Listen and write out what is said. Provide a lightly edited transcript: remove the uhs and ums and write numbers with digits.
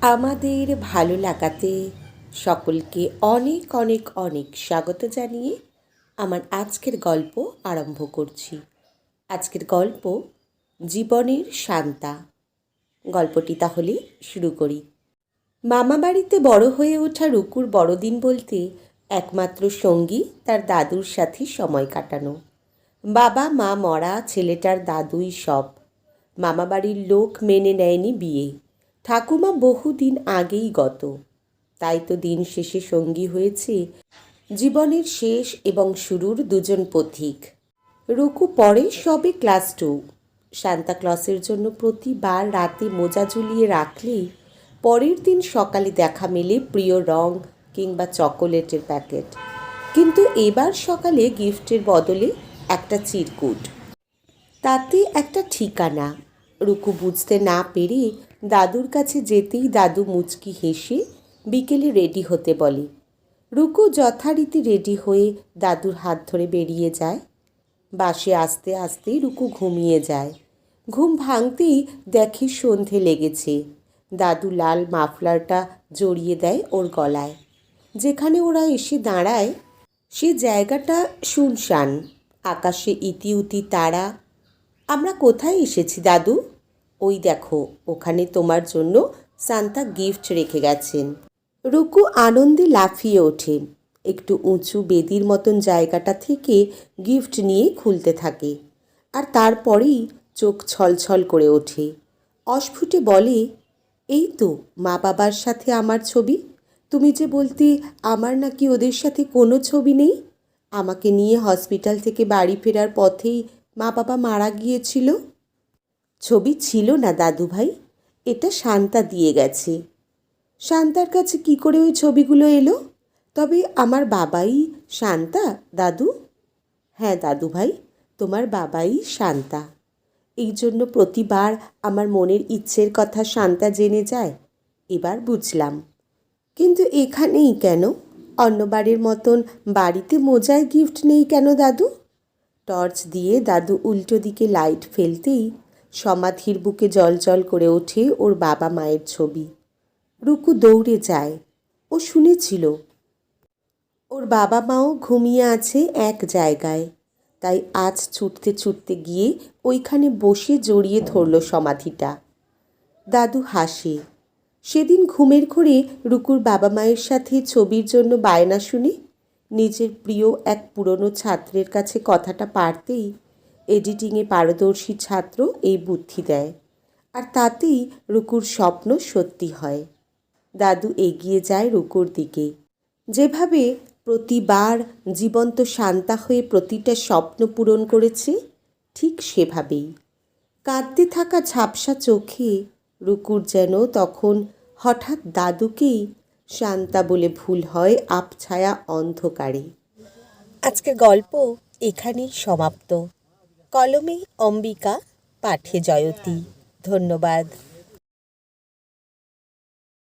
আমাদের ভালো লাগাতে সকলকে অনেক অনেক অনেক স্বাগত জানিয়ে আমার আজকের গল্প আরম্ভ করছি। আজকের গল্প জীবনের শান্তা। গল্পটি তাহলে শুরু করি। মামাবাড়িতে বড় হয়ে ওঠা রুকুর বড়দিন বলতে একমাত্র সঙ্গী তার দাদুর সাথে সময় কাটানো। বাবা মা মরা, ছেলেটার দাদুই সব। মামাবাড়ির লোক মেনে নেয়নি বিয়ে। ঠাকুমা বহুদিন আগেই গত। তাই তো দিন শেষে সঙ্গী হয়েছে জীবনের শেষ এবং শুরুর দুজন পথিক। রুকু পড়ে সবে ক্লাস 2। সান্তাক্লজের জন্য প্রতিবার রাতে মোজা ঝুলিয়ে রাখলেই পরের দিন সকালে দেখা মেলে প্রিয় রং কিংবা চকোলেটের প্যাকেট। কিন্তু এবার সকালে গিফটের বদলে একটা চিরকুট, তাতে একটা ঠিকানা। রুকু বুঝতে না পেরে দাদুর কাছে যেতেই দাদু মুচকি হেসে বিকেলে রেডি হতে বলে। রুকু যথারীতি রেডি হয়ে দাদুর হাত ধরে বেরিয়ে যায়। বাসে আস্তে আস্তে রুকু ঘুমিয়ে যায়। ঘুম ভাঙতেই দেখে সন্ধে লেগেছে। দাদু লাল মাফলারটা জড়িয়ে দেয় ওর গলায়। যেখানে ওরা এসে দাঁড়ায় সে জায়গাটা শুনশান, আকাশে ইতিউতি তারা। আমরা কোথায় এসেছি দাদু? ওই দেখো, ওখানে তোমার জন্য সান্তা গিফট রেখে গেছেন। রুকু আনন্দে লাফিয়ে ওঠে। একটু উঁচু বেদির মতন জায়গাটা থেকে গিফট নিয়ে খুলতে থাকে। আর তারপরেই চোখ ছলছল করে ওঠে। অস্ফুটে বলে, এই তো মা বাবার সাথে আমার ছবি। তুমি যে বলতে আমার নাকি ওদের সাথে কোনো ছবি নেই। আমাকে নিয়ে হসপিটাল থেকে বাড়ি ফেরার পথেই মা বাবা মারা গিয়েছিল। ছবি ছিল না দাদু ভাই, এটা শান্তা দিয়ে গেছে। শান্তার কাছে কি করে ওই ছবিগুলো এলো? তবে আমার বাবাই শান্তা দাদু? হ্যাঁ দাদু ভাই, তোমার বাবাই শান্তা। এই জন্য প্রতিবার আমার মনের ইচ্ছের কথা শান্তা জেনে যায়। এবার বুঝলাম। কিন্তু এখানেই কেন? অন্যবারের মতন বাড়িতে মোজায় গিফট নেই কেন দাদু? টর্চ দিয়ে দাদু উল্টো দিকে লাইট ফেলতেই সমাধির বুকে জল করে ওঠে ওর বাবা মায়ের ছবি। রুকু দৌড়ে যায়। ও শুনেছিল ওর বাবা মাও ঘুমিয়ে আছে এক জায়গায়। তাই আজ ছুটতে ছুটতে গিয়ে ওইখানে বসে জড়িয়ে ধরল সমাধিটা। দাদু হাসে। সেদিন ঘুমের ঘোরে রুকুর বাবা মায়ের সাথে ছবির জন্য বায়না শুনে নিজের প্রিয় এক পুরনো ছাত্রের কাছে কথাটা পারতেই এডিটিংয়ে পারদর্শী ছাত্র এই বুদ্ধি দেয়। আর তাতেই রুকুর স্বপ্ন সত্যি হয়। দাদু এগিয়ে যায় রুকুর দিকে। যেভাবে প্রতিবার জীবন্ত শান্তা হয়ে প্রতিটা স্বপ্ন পূরণ করেছে, ঠিক সেভাবেই কাঁদতে থাকা ঝাপসা চোখে রুকুর যেন তখন হঠাৎ দাদুকেই শান্তা বলে ভুল হয় আবছায়া অন্ধকারে। আজকের গল্প এখানেই সমাপ্ত। কলমে অম্বিকা, পাঠে জয়তী। ধন্যবাদ।